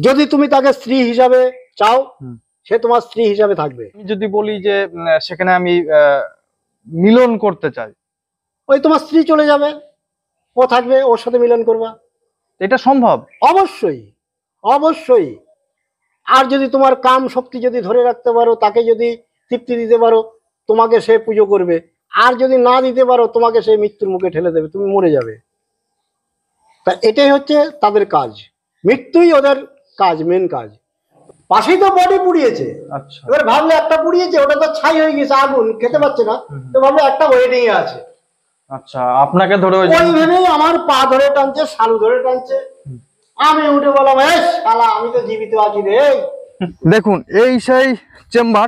যদি তুমি তাকে স্ত্রী হিসাবে চাও, সে তোমার স্ত্রী হিসাবে থাকবে। আমি যদি বলি যে সেখানে আমি মিলন করতে চাই, ওই তোমার স্ত্রী চলে যাবে, ও থাকবে, ওর সাথে মিলন করবা। এটা সম্ভব? অবশ্যই, অবশ্যই। আর যদি তোমার কাম শক্তি যদি ধরে রাখতে পারো, তাকে যদি তৃপ্তি দিতে পারো, তোমাকে সে পুজো করবে। আর যদি না দিতে পারো, তোমাকে সে মৃত্যুর মুখে ঠেলে দেবে, তুমি মরে যাবে। তা এটাই হচ্ছে তাদের কাজ, মৃত্যুই ওদের কাজ, মেন কাজ। পাশেই তো বডি পুড়িয়েছে। আচ্ছা, এবার ভাবলে একটা পুড়িয়েছে, ওটা তো ছাই হয়ে গেছে, আগুন, খেতে পাচ্ছে না, তো ভাবলে একটা ওয়েটিং আছে। আচ্ছা, আপনাকে ধরে ওই ভেবেই আমার পা ধরে টানছে, শালু ধরে টানছে, আমি উঠে বললাম, এই শালা, আমি তো জীবিত আছি রে। দেখুন, এই সেই চেম্বার,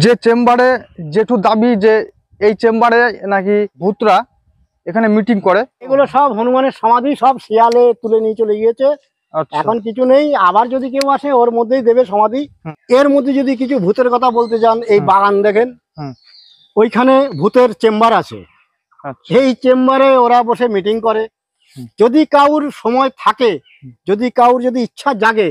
যে চেম্বারে জেঠু দাবি যে এই চেম্বারে নাকি ভূতরা এখানে মিটিং করে। এগুলো সব হনুমানের সমাধি, সব শিয়ালে তুলে নিয়ে চলে গিয়েছে। এখন কিছু নেই। আবার যদি কেউ আসে, ওর মধ্যেই দেবে সমাধি। এর মধ্যে যদি কিছু ভূতের কথা বলতে চান, এই বাগান দেখেন, ওইখানে ভূতের চেম্বার আছে। এই চেম্বারে ওরা বসে মিটিং করে। যদি কাউর সময় থাকে, যদি কাউর যদি ইচ্ছা জাগে,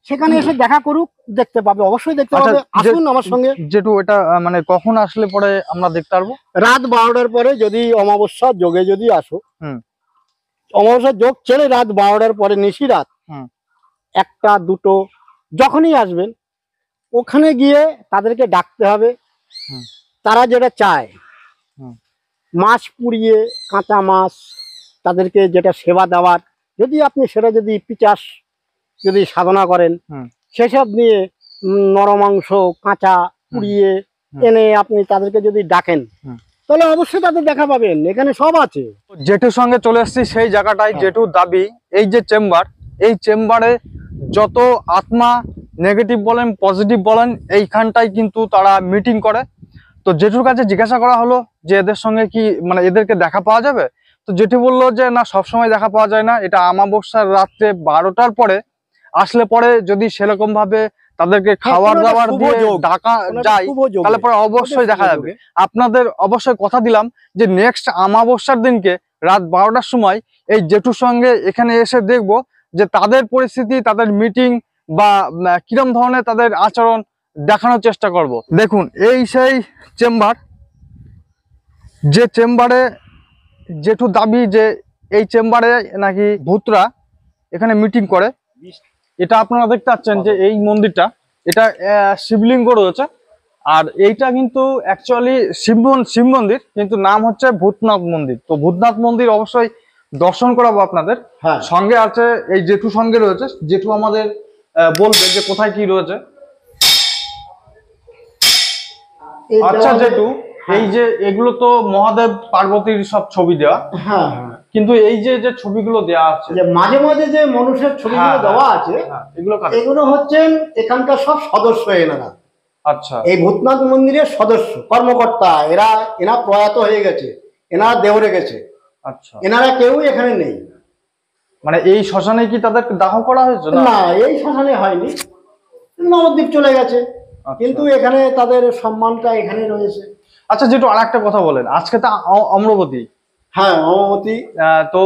সেখানে এসে দেখা করুক, দেখতে পাবে, অবশ্যই দেখতে পাবে। আসুন আমার সঙ্গে। যেটু এটা মানে কখন আসলে পরে আমরা দেখতে পারবো? রাত 12টার পরে, যদি অমাবস্যা যোগে যদি আসো, অমাবস্যা যোগ ছেড়ে রাত 12টার পরে, নিশি রাত 1টা 2টো যখনই আসবেন, ওখানে গিয়ে তাদেরকে ডাকতে হবে। তারা যেটা চায়, মাছ পুড়িয়ে, কাঁচা মাছ, তাদেরকে যেটা সেবা দেওয়ার, যদি আপনি সেটা যদি পিচাস যদি সাধনা করেন, সেসব নিয়ে নরমাংস কাঁচা পুড়িয়ে এনে আপনি তাদেরকে যদি ডাকেন, তাহলে অবশ্যই তাদের দেখা পাবেন। এখানে সব আছে। জেঠুর সঙ্গে চলে এসেছি সেই জায়গাটায়। জেঠুর দাবি এই যে চেম্বার, এই চেম্বারে যত আত্মা, নেগেটিভ বলেন পজিটিভ বলেন, এইখানটায় কিন্তু তারা মিটিং করে। তো জেঠুর কাছে জিজ্ঞাসা করা হলো যে এদের সঙ্গে কি মানে এদেরকে দেখা পাওয়া যাবে? তো জেঠু বললো যে না, সবসময় দেখা পাওয়া যায় না, এটা আমাবস্যার রাত্রে 12টার পরে আসলে পরে যদি সেরকম ভাবে তাদেরকে খাবার দাবার দিয়ে ডাকা যায়, তাহলে পরে অবশ্যই দেখা যাবে। আপনাদের অবশ্যই কথা দিলাম যে নেক্সট আমাবস্যার দিনকে রাত 12টার সময় এই জেঠুর সঙ্গে এখানে এসে দেখবো যে তাদের পরিস্থিতি, তাদের মিটিং বা কিরম ধরনের তাদের আচরণ দেখানোর চেষ্টা করব। দেখুন, এই সেই চেম্বার, যে চেম্বারে জেঠু দাবি যে এই চেম্বারে নাকি ভূতরা এখানে মিটিং করে। এটা আপনারা দেখতে পাচ্ছেন যে এই মন্দিরটা, এটা শিবলিঙ্গ রয়েছে। আর এইটা কিন্তু অ্যাকচুয়ালি শিব মন্দির, কিন্তু নাম হচ্ছে ভূতনাথ মন্দির। তো ভূতনাথ মন্দির অবশ্যই দর্শন করাবো আপনাদের। সঙ্গে আছে এই জেঠু, সঙ্গে রয়েছে জেঠু, আমাদের বলবে যে কোথায় কি রয়েছে। আচ্ছা জেঠু, এই যে এগুলো তো মহাদেব পার্বতীর সব ছবি দেওয়া, কিন্তু এই যে যে ছবিগুলো দেওয়া আছে, যে মাঝে মাঝে যে মানুষের ছবিগুলো দেওয়া আছে, এগুলো হচ্ছেন এখানকার সব সদস্য এনারা। আচ্ছা, এই ভূতনাথ মন্দিরের সদস্য, কর্মকর্তা এরা প্রয়াত হয়ে গেছে, এনারা দেওরে গেছে। আচ্ছা, এনারা কেউ এখানে নেই। মানে এই শ্মশানে কি তাদের দাহ করা হয়েছে? না, এই শ্মশানে হয়নি, নবদ্বীপ চলে গেছে, কিন্তু এখানে তাদের সম্মানটা এখানে রয়েছে। আচ্ছা যেটু আর একটা কথা বলেন, আজকে তো অমরাবতী। হ্যাঁ, অমরাবতী। তো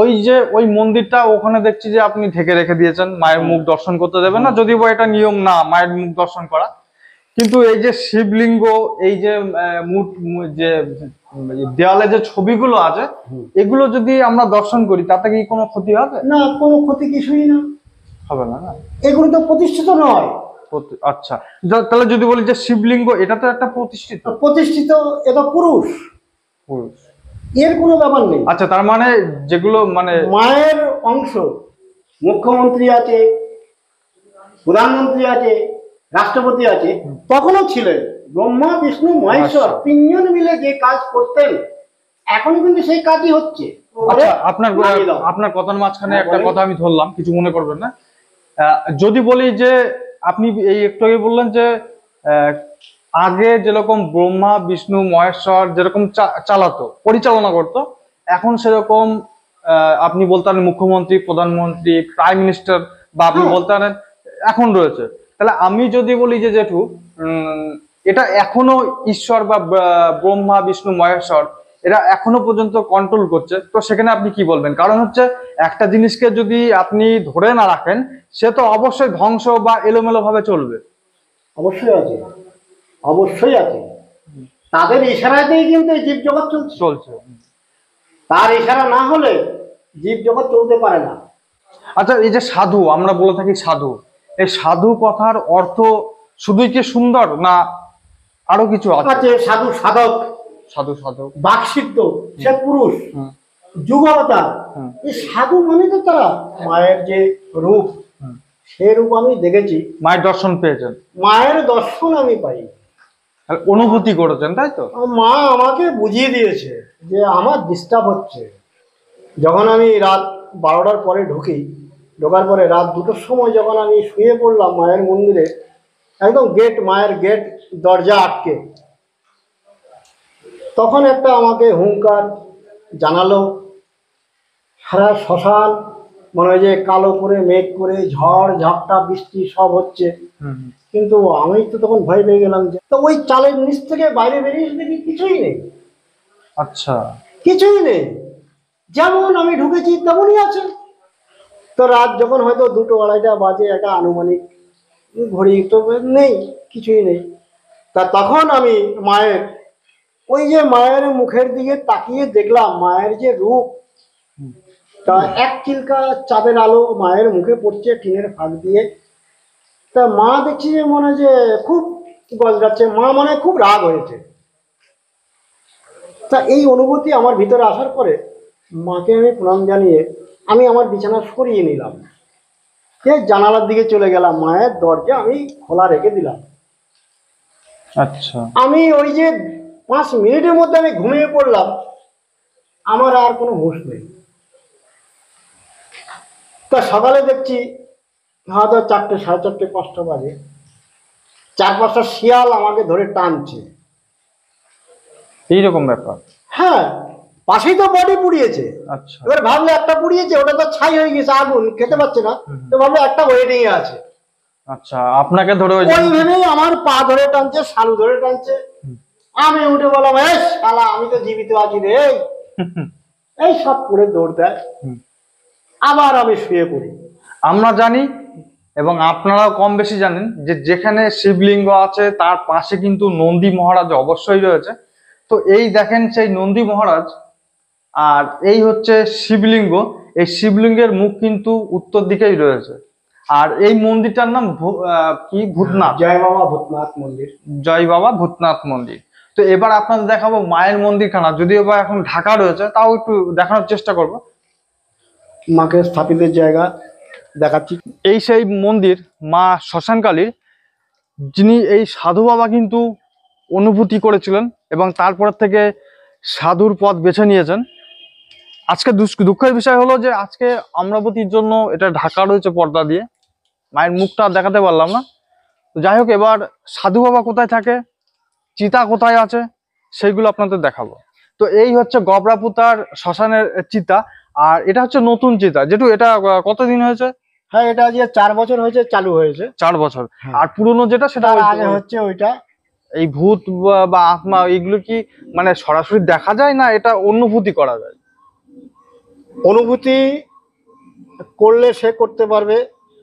ওই যে ওই মন্দিরটা ওখানে দেখছি যে আপনি ঢেকে রেখে দিয়েছেন, মায়ের মুখ দর্শন করতে দেবেন না, যদিও এটা নিয়ম না মায়ের মুখ দর্শন করা। কিন্তু এই যে শিবলিঙ্গ, এই যে যে দেওয়ালে যে ছবিগুলো আছে, এগুলো যদি আমরা দর্শন করি, তাতে কি কোনো ক্ষতি হবে? না, কোনো ক্ষতি কিছুই না, হবে না। এগুলো তো প্রতিষ্ঠিত নয়। আচ্ছা, তাহলে যদি বলি যে শিবলিঙ্গ, এটা তো একটা প্রতিষ্ঠিত, এটা পুরুষ, এর কোনো ব্যাপার নেই। আচ্ছা, তার মানে যেগুলো মানে মায়ের অংশ, মুখ্যমন্ত্রী আছে, প্রধানমন্ত্রী আছে, রাষ্ট্রপতি আছে, তখনও ছিলেন ব্রহ্মা বিষ্ণু মহেশ্বর, তিনজন মিলে যে কাজ করতেন, এখন কিন্তু সেই কাজই হচ্ছে। আচ্ছা, আপনার কথার মাঝখানে একটা কথা আমি ধরলাম, কিছু মনে করবেন না। যদি বলি যে আপনি এই একটু আগে বললেন যে আগে যেরকম ব্রহ্মা বিষ্ণু মহেশ্বর যেরকম চালাতো, পরিচালনা করতো, এখন সেরকম আপনি বলতে পারেন মুখ্যমন্ত্রী, প্রধানমন্ত্রী, প্রাইম মিনিস্টার, বা আপনি বলতে পারেন এখন রয়েছে। তাহলে আমি যদি বলি যে জেঠু, এটা এখনো ঈশ্বর বা ব্রহ্মা বিষ্ণু মহেশ্বর এরা এখনো পর্যন্ত কন্ট্রোল করছে। তো সেখানে আপনি কি বলবেন? কারণ হচ্ছে একটা জিনিসকে যদি আপনি ধরে না রাখেন, সে তো অবশ্যই ধ্বংস বা এলোমেলো ভাবে চলবে। অবশ্যই আছে, অবশ্যই আছে। তাদের ইশারাতেই কিন্তু এই জীবজগৎ চলছে। চলছে। তার ইশারা না হলে জীবজগৎ চলতে পারে না। আচ্ছা, এই যে সাধু আমরা বলে থাকি সাধু, এই সাধু কথার অর্থ শুধুই কি সুন্দর, না আরো কিছু আছে? আছে সাধু সাধক, সাধু সাধক, বাকসিদ্ধ, সে পুরুষ, হুম, যুগাবতার। হুম, এই সাধু মানে তো তারা মায়ের যে রূপ, হুম। সে রূপ আমি দেখেছি। মায়ের দর্শন পেয়েছেন, মায়ের দর্শন আমি পাই, আর অনুভূতি করেছেন, তাই তো? মা আমাকে বুঝিয়ে দিয়েছে যে আমার ডিস্টার্ব হচ্ছে। যখন আমি রাত 12টার পরে ঢোকার পরে রাত 2টোর সময় যখন আমি শুয়ে পড়লাম মায়ের মন্দিরে, একদম মায়ের গেট দরজা আটকে, তখন একটা আমাকে হুঙ্কার জানালো। সারা শ্মশান মনে হয় যে কালো করে মেঘ করে ঝড় ঝাপটা বৃষ্টি সব হচ্ছে। কিন্তু আমি তো তখন ভয় পেয়ে গেলাম, যে তো ওই চালের নিচ থেকে বাইরে বেরিয়ে এসে দেখি কিছুই নেই। আচ্ছা, কিছুই নেই, যেমন আমি ঢুকেছি তেমনই আছে। তো রাত যখন হয়তো 2-2:30 বাজে, একটা আনুমানিক ঘড়ি তো নেই, কিছুই নেই। তা তখন আমি মায়ের মুখের দিকে তাকিয়ে দেখলাম মায়ের যে রূপ। তা এক চিলকা চাঁদের আলো মায়ের মুখে পড়ছে টিনের ফাঁক দিয়ে। তা মা দেখছি যে মনে হয় যে খুব গজরাচ্ছে, মা মনে হয় খুব রাগ হয়েছে। তা এই অনুভূতি আমার ভিতরে আসার পরে মাকে আমি প্রণাম জানিয়ে আমি আমার বিছানা সরিয়ে নিলাম, জানালার দিকে চলে গেলাম, মায়ের দরজা আমি খোলা রেখে দিলাম। আচ্ছা। আমি ওই যে 5 মিনিটের মধ্যে আমি ঘুমিয়ে পড়লাম, আমার আর কোনো হুঁশ নেই। তা সকালে দেখছি হয়তো 4টে, 4:30, 5টা বাজে, 4-5টা শিয়াল আমাকে ধরে টানছে। এইরকম ব্যাপার? হ্যাঁ, পাশেই তো বডি পুড়িয়েছে। আচ্ছা, এবার ভাবলে একটা পুড়িয়েছে, ওটা তো ছাই হয়ে গেছে, আগুন খেতে পাচ্ছে না, তো ভাবলে একটা ওয়েটিং এ আছে। আচ্ছা, আপনাকে ধরে ওই ভেবেই আমার পা ধরে টানছে, শালু ধরে টানছে। আমি উঠে বললাম, এই শালা, আমি তো জীবিত আছি রে। এই সব করে দৌড় দেয়, আবার আমি শুয়ে পড়ি। আমরা জানি এবং আপনারাও কম বেশি জানেন যে যেখানে শিবলিঙ্গ আছে তার পাশে কিন্তু নন্দী মহারাজ অবশ্যই রয়েছে। তো এই দেখেন সেই নন্দী মহারাজ, আর এই হচ্ছে শিবলিঙ্গ। এই শিবলিঙ্গের মুখ কিন্তু উত্তর দিকেই রয়েছে। আর এই মন্দিরটার নাম কি? ভূতনাথ। জয় বাবা ভূতনাথ মন্দির। জয় বাবা ভূতনাথ মন্দির। তো এবার আপনাদের দেখাবো মায়ের মন্দিরখানা, যদিও বা এখন ঢাকা রয়েছে, তাও একটু দেখানোর চেষ্টা করব। মাকে স্থাপিতের জায়গা দেখাচ্ছি। এই সেই মন্দির মা শ্মশানকালীর, যিনি এই সাধু বাবা কিন্তু অনুভূতি করেছিলেন এবং তারপর থেকে সাধুর পথ বেছে নিয়েছেন। আজকে দুঃখের বিষয় হলো যে আজকে অমরাবতীর জন্য এটা ঢাকা রয়েছে পর্দা দিয়ে, মায়ের মুখটা দেখাতে পারলাম না। তো যাই হোক, এবার সাধু বাবা কোথায় থাকে, চিতা কোথায় আছে, সেইগুলো আপনাদের দেখাবো। তো এই হচ্ছে গবরাপুতার শ্মশানের চিতা, আর এটা হচ্ছে নতুন চিতা। যেটু এটা কতদিন হয়েছে? হ্যাঁ, এটা যে 4 বছর হয়েছে চালু হয়েছে। 4 বছর। হ্যাঁ। আর পুরনো যেটা সেটা আগে হচ্ছে ওইটা। এই ভূত বা আত্মা এইগুলো কি মানে সরাসরি দেখা যায়, না এটা অনুভূতি করা যায়? অনুভূতি করলে সে করতে পারবে,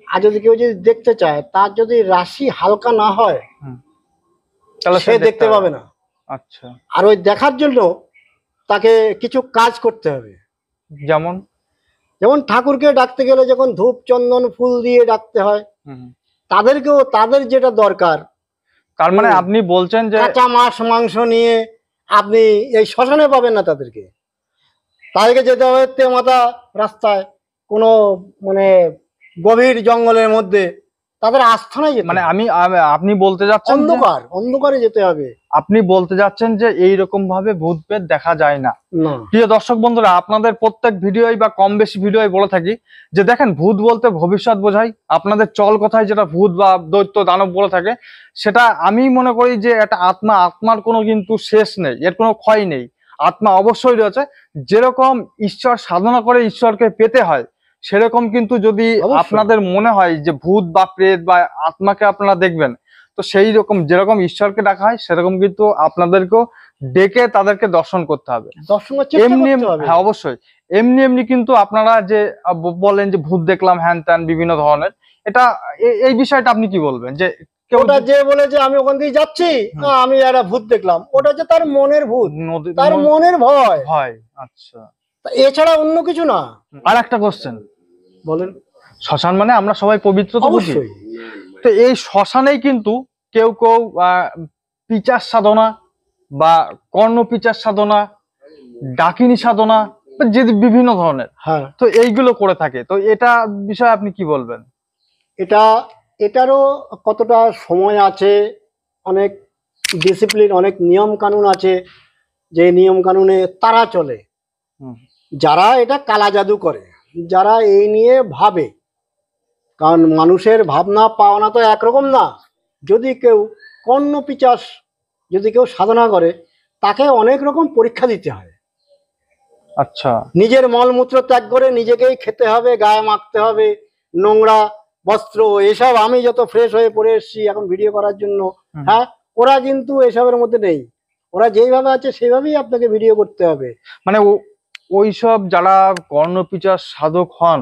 আর যদি কেউ যদি দেখতে চায়, তার যদি রাশি হালকা না হয় তাহলে সে দেখতে পাবে না। আচ্ছা, আর ওই দেখার জন্য তাকে কিছু কাজ করতে হবে। যেমন যেমন ঠাকুরকে ডাকতে গেলে যখন ধূপ চন্দন ফুল দিয়ে ডাকতে হয়, তাদেরকেও তাদের যেটা দরকার। তার মানে আপনি বলছেন যে কাঁচা মাংস নিয়ে আপনি এই শ্মশানে পাবেন না তাদেরকে। তাদেরকে যেতে হবে তেমাথা রাস্তায়, কোনো মানে গভীর জঙ্গলের মধ্যে, তাদের আস্থানায় যেতে মানে হবে। আপনি বলতে যাচ্ছেন অন্ধকারে যেতে হবে। আপনি বলতে যাচ্ছেন যে এইরকম ভাবে ভূত প্রেত দেখা যায় না। না, প্রিয় দর্শক বন্ধুরা, আপনাদের প্রত্যেক ভিডিওই বা কম বেশি ভিডিওই বলে থাকি যে দেখেন, ভূত বলতে ভবিষ্যৎ বোঝায়। আপনাদের চল কথায় যেটা ভূত বা দৈত্য দানব বলে থাকে, সেটা আমি মনে করি যে এটা আত্মার কোনো কিন্তু শেষ নেই, এর কোনো ক্ষয় নেই। আত্মা অবশ্যই রয়েছে। যেরকম ঈশ্বর সাধনা করে ঈশ্বরকে পেতে হয়, সেরকম কিন্তু যদি আপনাদের মনে হয় যে ভূত বা প্রেত বা আত্মাকে আপনারা দেখবেন, তো সেই রকম যেরকম ঈশ্বরকে ডাকা হয় সেরকম কিন্তু আপনাদেরকেও ডেকে তাদেরকে দর্শন করতে হবে। দর্শনের চেষ্টা এমনি করতে হবে। হ্যাঁ অবশ্যই, এমনি এমনি কিন্তু আপনারা যে বলেন যে ভূত দেখলাম হ্যান ত্যান বিভিন্ন ধরনের, এটা এই বিষয়টা আপনি কি বলবেন? যে কেউ ওটা যে বলে যে আমি ওখান দিয়ে যাচ্ছি, আমি একটা ভূত দেখলাম, ওটা যে তার মনের ভূত, তার মনের ভয়। হয়, আচ্ছা, এছাড়া অন্য কিছু না। আর একটা কোশ্চেন, বলেন। শ্মশান মানে আমরা সবাই পবিত্র তো বুঝি, অবশ্যই। তো এই শ্মশানেই কিন্তু কেউ কেউ পিচার সাধনা বা কর্ণ পিচার সাধনা, ডাকিনী সাধনা, যে বিভিন্ন ধরনের, হ্যাঁ, তো এইগুলো করে থাকে। তো এটা বিষয়ে আপনি কি বলবেন? এটারও কতটা সময় আছে, অনেক ডিসিপ্লিন, অনেক নিয়ম কানুন আছে, যে নিয়ম কানুনে তারা চলে। যারা এটা কালা জাদু করে, যারা এই নিয়ে ভাবে, কারণ মানুষের ভাবনা পাওনা তো একরকম না। যদি কেউ কর্ণ পিচাস, যদি কেউ সাধনা করে, তাকে অনেক রকম পরীক্ষা দিতে হয়। আচ্ছা, নিজের মলমূত্র ত্যাগ করে নিজেকেই খেতে হবে, গায়ে মাখতে হবে, নোংরা বস্ত্র এসব আমি যত ফ্রেশ হয়ে পড়ে এসেছি এখন ভিডিও করার জন্য, হ্যাঁ, ওরা কিন্তু এসবের মধ্যে নেই। ওরা যেইভাবে আছে সেইভাবেই আপনাকে ভিডিও করতে হবে। মানে ওইসব যারা কর্ণপিচাস সাধক হন,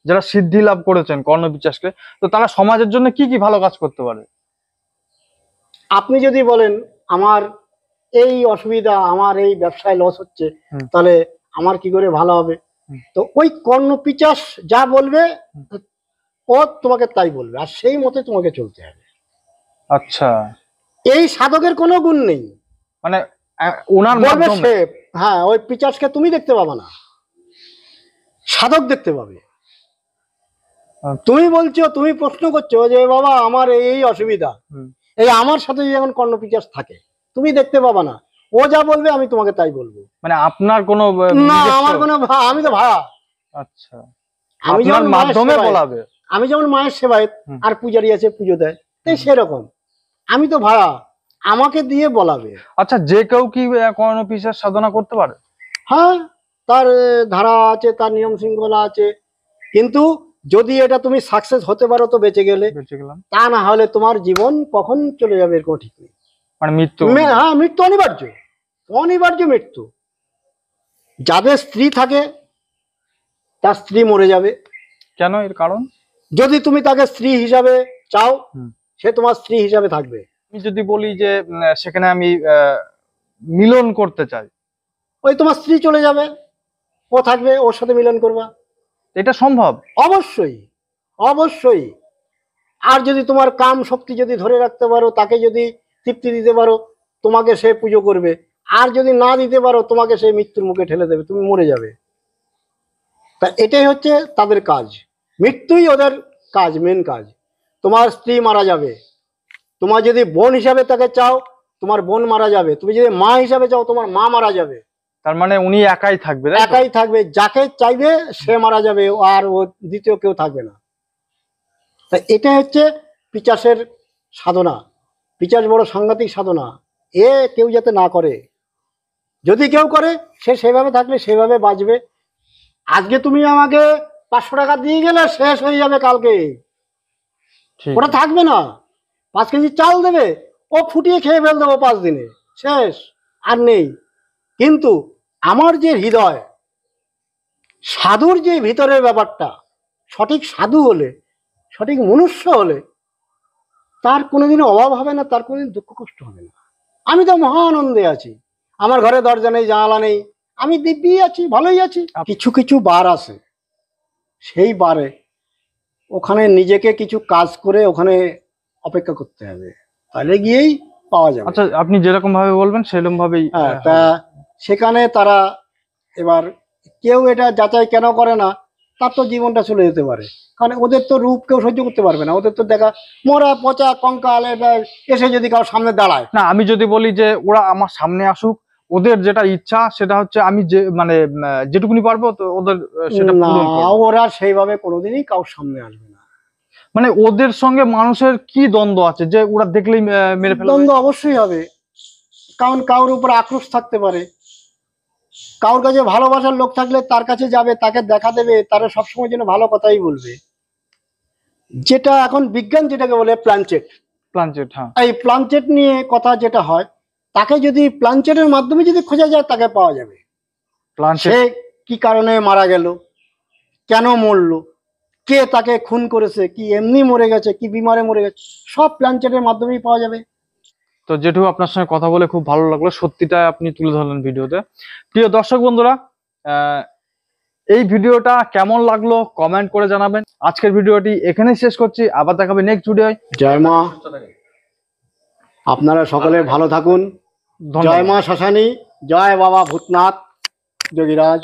যারা সিদ্ধি লাভ করেছেন কর্ণপিচাসকে, তো তারা সমাজের জন্য কি কি ভালো কাজ করতে পারে? আপনি যদি বলেন আমার এই অসুবিধা, আমার এই ব্যবসায় লস হচ্ছে, তাহলে আমার কি করে ভালো হবে? তো ওই কর্ণ পিচাস যা বলবে ও তোমাকে তাই বলবে, আর সেই মতে তোমাকে চলতে হবে। আচ্ছা, এই সাধকের কোনো গুণ নেই, মানে ওনার বলবে মাধ্যমে। সে, হ্যাঁ, ওই পিচাসকে তুমি দেখতে পাবে না, সাধক দেখতে পাবে। তুমি বলছো, তুমি প্রশ্ন করছো যে বাবা আমার এই অসুবিধা, এই আমার সাথে যখন কর্ণ পিচাস থাকে, তুমি দেখতে পাবা না, ও যা বলবে আমি তোমাকে তাই বলবো। মানে আপনার কোনো না, আমার কোনো আমি তো ভাড়া। আচ্ছা, আমি আপনার যেমন মাধ্যমে বলাবে, আমি যেমন মায়ের সেবায়, আর পূজারি আছে পুজো দেয়, তাই সেরকম আমি তো ভাড়া, আমাকে দিয়ে বলাবে। আচ্ছা, যে কেউ কি কর্ণপিচাস সাধনা করতে পারে? হ্যাঁ, তার ধারা আছে, তার নিয়ম শৃঙ্খলা আছে, কিন্তু যদি এটা তুমি সাকসেস হতে পারো তো বেঁচে গেলে, তা না হলে তোমার জীবন কখন চলে যাবে এর কোনো ঠিক নেই। মানে মৃত্যু, হ্যাঁ, মৃত্যু অনিবার্য, অনিবার্য মৃত্যু। যাদের স্ত্রী থাকে তার স্ত্রী মরে যাবে। কেন? এর কারণ? যদি তুমি তাকে স্ত্রী হিসাবে চাও, সে তোমার স্ত্রী হিসাবে থাকবে। আমি যদি বলি যে সেখানে আমি মিলন করতে চাই, ওই তোমার স্ত্রী চলে যাবে, ও থাকবে, ওর সাথে মিলন করবা। এটা সম্ভব? অবশ্যই, অবশ্যই। আর যদি তোমার কাম শক্তি যদি ধরে রাখতে পারো, তাকে যদি তৃপ্তি দিতে পারো, তোমাকে সে পুজো করবে। আর যদি না দিতে পারো, তোমাকে সে মৃত্যুর মুখে ঠেলে দেবে, তুমি মরে যাবে। তা এটাই হচ্ছে তাদের কাজ, মৃত্যুই ওদের কাজ, মেন কাজ। তোমার স্ত্রী মারা যাবে, তোমার যদি বোন হিসাবে তাকে চাও, তোমার বোন মারা যাবে। তুমি যদি মা হিসাবে চাও, তোমার মা মারা যাবে। তার মানে উনি একাই থাকবে? একাই থাকবে, যাকে চাইবে সে মারা যাবে, আর ও দ্বিতীয় কেউ থাকবে না। তা এটা হচ্ছে পিচাসের সাধনা। পিচাস বড় সাংঘাতিক সাধনা, এ কেউ যাতে না করে। যদি কেউ করে, সে সেভাবে থাকলে সেভাবে বাঁচবে। আজকে তুমি আমাকে 500 টাকা দিয়ে গেলে শেষ হয়ে যাবে কালকে, ওটা থাকবে না। 5 কেজি চাল দেবে, ও ফুটিয়ে খেয়ে ফেল দেবো 5 দিনে, শেষ, আর নেই। কিন্তু আমার যে হৃদয়, সাধুর যে ভিতরের ব্যাপারটা, সঠিক সাধু হলে, সঠিক মনুষ্য হলে, তার কোনোদিনও অভাব হবে না, তার কোনোদিন দুঃখ কষ্ট হবে না। আমি তো মহা আনন্দে আছি, আমার ঘরে দরজা নেই, জানালা নেই, আমি দিব্যি আছি, ভালোই আছি। কিছু কিছু বার আছে, সেই বারে ওখানে নিজেকে কিছু কাজ করে ওখানে অপেক্ষা করতে হবে, তাহলে গিয়েই পাওয়া যাবে। আচ্ছা, আপনি যেরকম ভাবে বলবেন সেরকম ভাবেই। হ্যাঁ, তা সেখানে তারা এবার কেউ এটা যাচাই কেন করে না, তার তো জীবনটা চলে যেতে পারে। কারণ ওদের তো রূপ কেউ সহ্য করতে পারবে না, ওদের তো দেখা মরা পচা কঙ্কাল, এসে যদি কারোর সামনে দাঁড়ায়। না, আমি যদি বলি যে ওরা আমার সামনে আসুক, ওদের যেটা ইচ্ছা সেটা হচ্ছে আমি যে মানে যেটুকুনি পারবো তো ওদের সেটা পূরণ করব। ওরা সেইভাবে কোনোদিনই কারোর সামনে আসবে না। মানে ওদের সঙ্গে মানুষের কি দ্বন্দ্ব আছে যে ওরা দেখলেই মেরে ফেলবে? দ্বন্দ্ব অবশ্যই হবে, কারণ কারোর উপর আক্রোশ থাকতে পারে। কারোর কাছে ভালোবাসার লোক থাকলে তার কাছে যাবে, তাকে দেখা দেবে, তারা সবসময় যেন ভালো কথাই বলবে। যেটা এখন বিজ্ঞান যেটাকে বলে প্ল্যানচেট, প্লানচেট, হ্যাঁ, এই প্ল্যানচেট নিয়ে কথা যেটা হয়, তাকে যদি প্লাঞ্চেটের মাধ্যমে যদি খোঁজা যায় তাকে পাওয়া যাবে। প্লাঞ্চেট সে কি কারণে মারা গেল, কেন মরলো, কে তাকে খুন করেছে, কি এমনি মরে গেছে, কি বিমারে মরে গেছে, সব প্লাঞ্চেটের মাধ্যমেই পাওয়া যাবে। তো জেঠু আপনার সঙ্গে কথা বলে খুব ভালো লাগলো, সত্যিটা আপনি তুলে ধরলেন ভিডিওতে। প্রিয় দর্শক বন্ধুরা, এই ভিডিওটা কেমন লাগলো কমেন্ট করে জানাবেন। আজকের ভিডিওটি এখানেই শেষ করছি, আবার দেখাবে নেক্সট ভিডিও। জয় মা, আপনারা সকলে ভালো থাকুন। জয় মা শ্মশানী, জয় বাবা ভূতনাথ যোগীরাজ।